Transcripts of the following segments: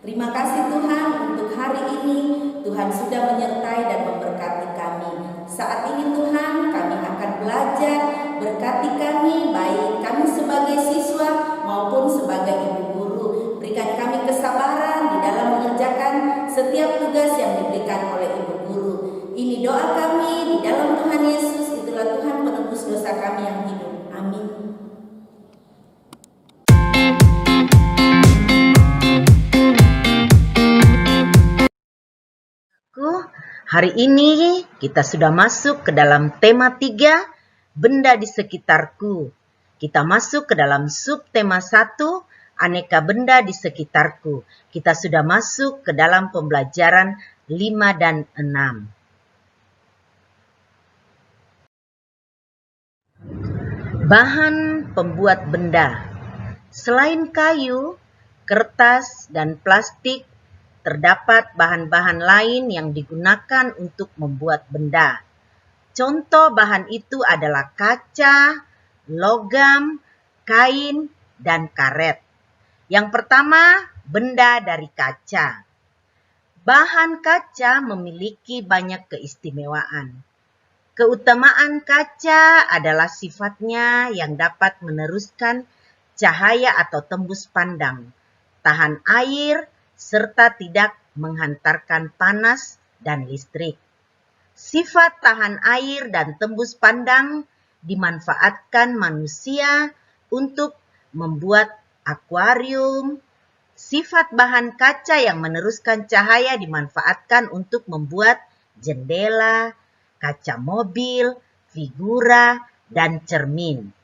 Terima kasih Tuhan untuk hari ini. Tuhan sudah menyertai dan memberkati kami. Saat ini Tuhan, kami akan belajar. Berkati kami, baik kami sebagai siswa maupun sebagai ibu guru. Berikan kami kesabaran di dalam mengerjakan setiap tugas yang diberikan oleh ibu guru. Ini doa kami di dalam Tuhan Yesus. Itulah Tuhan penebus dosa kami yang hidup. Amin. Hari ini kita sudah masuk ke dalam tema 3, benda di sekitarku. Kita masuk ke dalam subtema 1, aneka benda di sekitarku. Kita sudah masuk ke dalam pembelajaran 5 dan 6. Bahan pembuat benda. Selain kayu, kertas, dan plastik, terdapat bahan-bahan lain yang digunakan untuk membuat benda. Contoh bahan itu adalah kaca, logam, kain, dan karet. Yang pertama, benda dari kaca. Bahan kaca memiliki banyak keistimewaan. Keutamaan kaca adalah sifatnya yang dapat meneruskan cahaya atau tembus pandang, tahan air, serta tidak menghantarkan panas dan listrik. Sifat tahan air dan tembus pandang dimanfaatkan manusia untuk membuat akuarium. Sifat bahan kaca yang meneruskan cahaya dimanfaatkan untuk membuat jendela, kaca mobil, figura, dan cermin.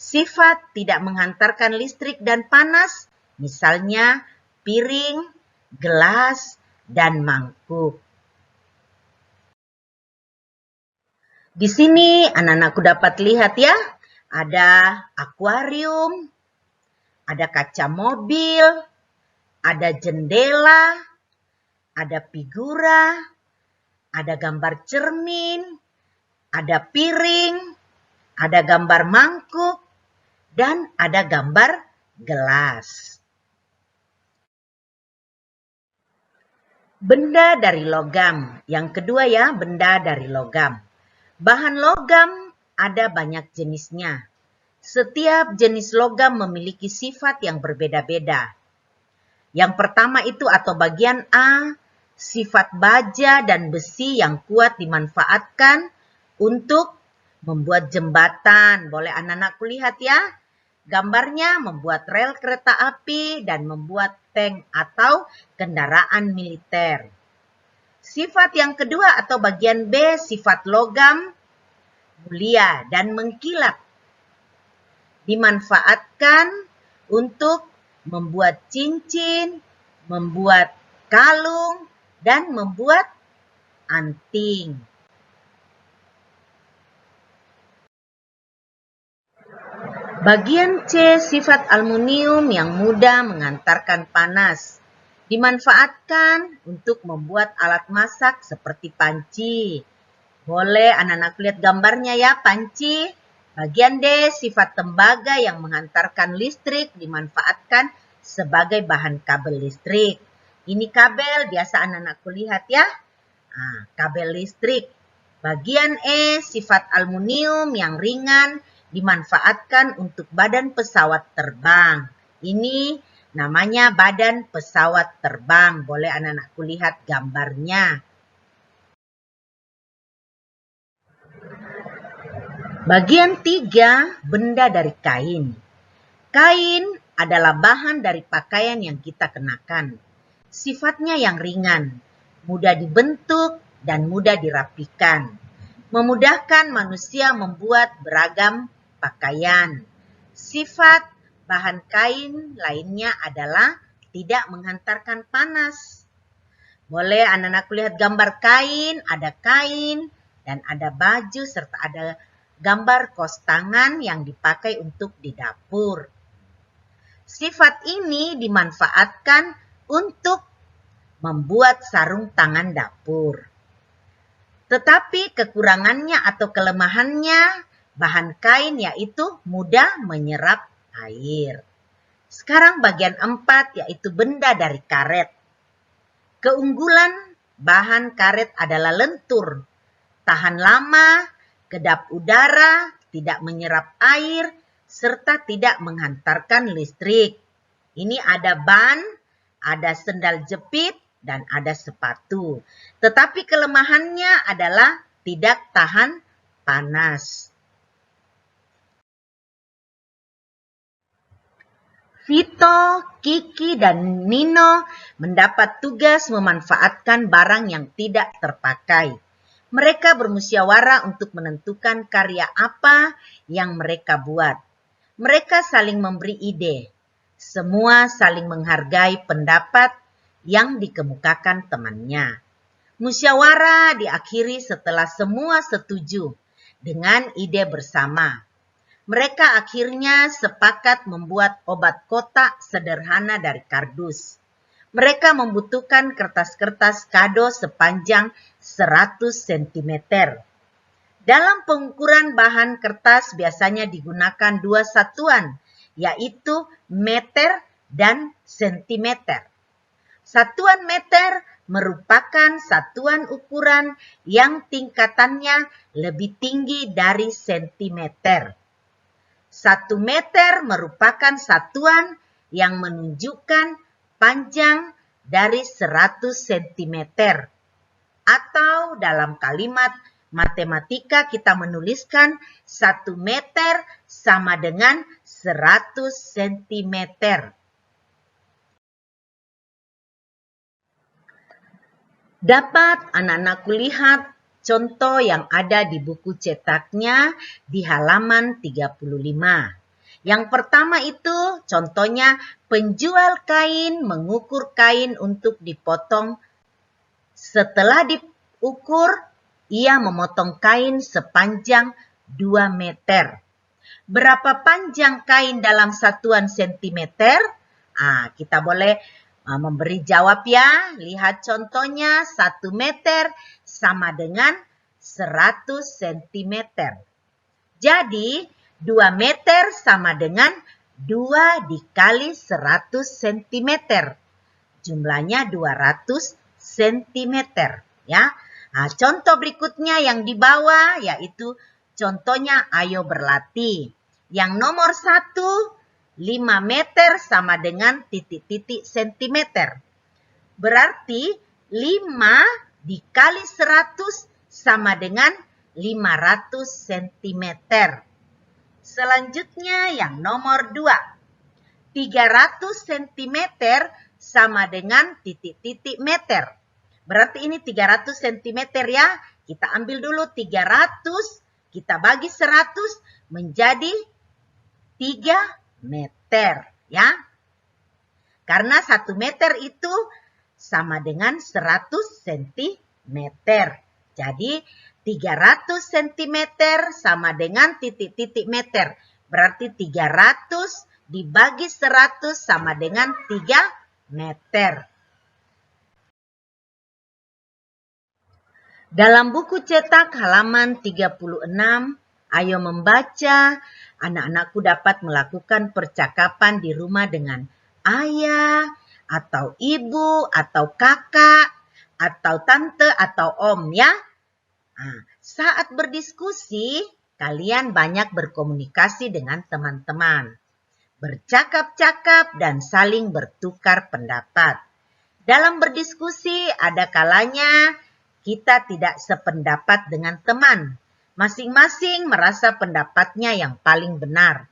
Sifat tidak menghantarkan listrik dan panas, misalnya piring, gelas, dan mangkuk. Di sini anak-anakku dapat lihat ya, ada akuarium, ada kaca mobil, ada jendela, ada figura, ada gambar cermin, ada piring, ada gambar mangkuk, dan ada gambar gelas. Benda dari logam. Yang kedua ya, benda dari logam. Bahan logam ada banyak jenisnya. Setiap jenis logam memiliki sifat yang berbeda-beda. Yang pertama itu atau bagian A, sifat baja dan besi yang kuat dimanfaatkan untuk membuat jembatan. Boleh anak-anakku lihat ya. Gambarnya membuat rel kereta api dan membuat tank atau kendaraan militer. Sifat yang kedua atau bagian B, sifat logam mulia dan mengkilap. Dimanfaatkan untuk membuat cincin, membuat kalung, dan membuat anting. Bagian C, sifat aluminium yang mudah mengantarkan panas. Dimanfaatkan untuk membuat alat masak seperti panci. Boleh anak-anak lihat gambarnya ya, panci. Bagian D, sifat tembaga yang menghantarkan listrik dimanfaatkan sebagai bahan kabel listrik. Ini kabel, biasa anak-anakku lihat ya. Kabel listrik. Bagian E, sifat aluminium yang ringan dimanfaatkan untuk badan pesawat terbang. Ini namanya badan pesawat terbang. Boleh anak-anakku lihat gambarnya. Bagian 3, benda dari kain. Kain adalah bahan dari pakaian yang kita kenakan. Sifatnya yang ringan, mudah dibentuk, dan mudah dirapikan. Memudahkan manusia membuat beragam pakaian. Sifat bahan kain lainnya adalah tidak menghantarkan panas. Boleh anak-anak lihat gambar kain, dan ada baju serta ada gambar kos tangan yang dipakai untuk di dapur. Sifat ini dimanfaatkan untuk membuat sarung tangan dapur. Tetapi kekurangannya atau kelemahannya bahan kain yaitu mudah menyerap air. Sekarang bagian 4 yaitu benda dari karet. Keunggulan bahan karet adalah lentur, tahan lama, kedap udara, tidak menyerap air, serta tidak menghantarkan listrik. Ini ada ban, ada sendal jepit, dan ada sepatu. Tetapi kelemahannya adalah tidak tahan panas. Vito, Kiki, dan Nino mendapat tugas memanfaatkan barang yang tidak terpakai. Mereka bermusyawarah untuk menentukan karya apa yang mereka buat. Mereka saling memberi ide. Semua saling menghargai pendapat yang dikemukakan temannya. Musyawarah diakhiri setelah semua setuju dengan ide bersama. Mereka akhirnya sepakat membuat obat kotak sederhana dari kardus. Mereka membutuhkan kertas-kertas kado sepanjang 100 cm. Dalam pengukuran bahan kertas biasanya digunakan dua satuan, yaitu meter dan sentimeter. Satuan meter merupakan satuan ukuran yang tingkatannya lebih tinggi dari sentimeter. 1 meter merupakan satuan yang menunjukkan panjang dari 100 cm. Atau dalam kalimat matematika kita menuliskan 1 meter sama dengan 100 cm. Dapat anak-anakku lihat contoh yang ada di buku cetaknya di halaman 35. Yang pertama itu contohnya penjual kain mengukur kain untuk dipotong. Setelah diukur, ia memotong kain sepanjang 2 meter. Berapa panjang kain dalam satuan sentimeter? Kita boleh memberi jawab ya. Lihat contohnya 1 meter sama dengan 100 cm. Jadi 2 meter sama dengan 2 dikali 100 cm. Jumlahnya 200 cm. Ya. Contoh berikutnya yang di bawah yaitu contohnya ayo berlatih. Yang nomor 1, 5 meter sama dengan titik-titik sentimeter. Berarti 5 dikali 100 sama dengan 500 cm. Selanjutnya yang nomor 2. 300 cm sama dengan titik-titik meter. Berarti ini 300 cm ya. Kita ambil dulu 300, kita bagi 100 menjadi 3 meter ya. Karena 1 meter itu sama dengan 100 cm. Jadi 300 cm sama dengan titik-titik meter. Berarti 300 dibagi 100 sama dengan 3 meter. Dalam buku cetak halaman 36, ayo membaca. Anak-anakku dapat melakukan percakapan di rumah dengan ayah, atau ibu, atau kakak, atau tante, atau om ya. Saat berdiskusi, kalian banyak berkomunikasi dengan teman-teman. Bercakap-cakap dan saling bertukar pendapat. Dalam berdiskusi ada kalanya kita tidak sependapat dengan teman. Masing-masing merasa pendapatnya yang paling benar.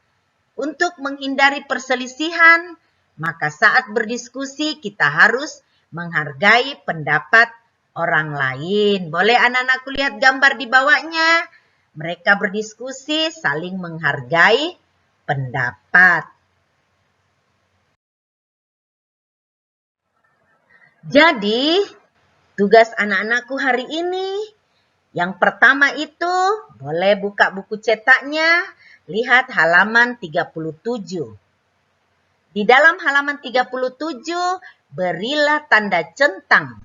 Untuk menghindari perselisihan, maka saat berdiskusi kita harus menghargai pendapat orang lain. Boleh anak-anakku lihat gambar di bawahnya? Mereka berdiskusi saling menghargai pendapat. Jadi, tugas anak-anakku hari ini, yang pertama itu boleh buka buku cetaknya, lihat halaman 37. Di dalam halaman 37, berilah tanda centang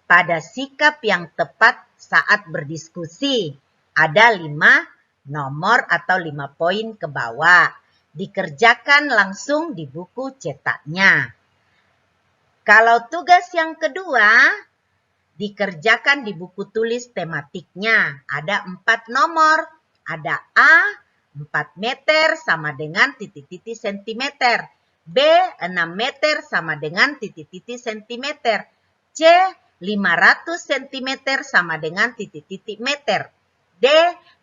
pada sikap yang tepat saat berdiskusi. Ada 5 nomor atau 5 poin ke bawah. Dikerjakan langsung di buku cetaknya. Kalau tugas yang kedua, dikerjakan di buku tulis tematiknya. Ada 4 nomor. Ada A, 4 meter sama dengan titik-titik sentimeter. B, 6 meter sama dengan titik-titik sentimeter. C, 500 cm sama dengan titik-titik meter. D,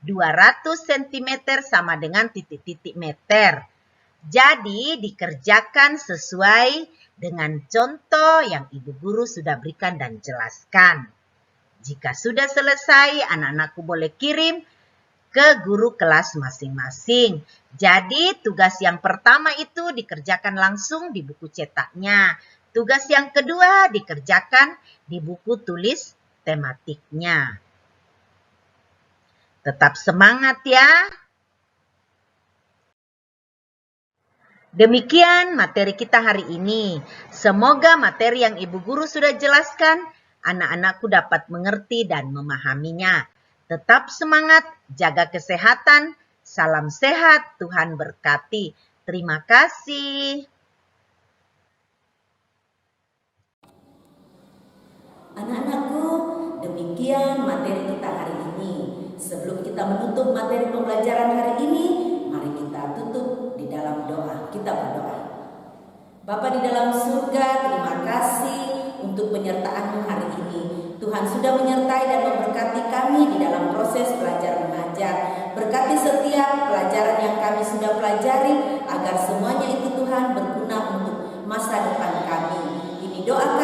200 cm sama dengan titik-titik meter. Jadi dikerjakan sesuai dengan contoh yang ibu guru sudah berikan dan jelaskan. Jika sudah selesai, anak-anakku boleh kirim ke guru kelas masing-masing. Jadi tugas yang pertama itu dikerjakan langsung di buku cetaknya. Tugas yang kedua dikerjakan di buku tulis tematiknya. Tetap semangat ya. Demikian materi kita hari ini. Semoga materi yang ibu guru sudah jelaskan, anak-anakku dapat mengerti dan memahaminya. Tetap semangat, jaga kesehatan, salam sehat, Tuhan berkati. Terima kasih. Anak-anakku, demikian materi kita hari ini. Sebelum kita menutup materi pembelajaran hari ini, mari kita tutup di dalam doa. Kita berdoa. Bapa di dalam surga, terima kasih untuk penyertaan-Mu hari ini. Tuhan sudah menyertai dan memberkati kami di dalam proses belajar mengajar. Berkati setiap pelajaran yang kami sudah pelajari, agar semuanya itu Tuhan berguna untuk masa depan kami. Ini doa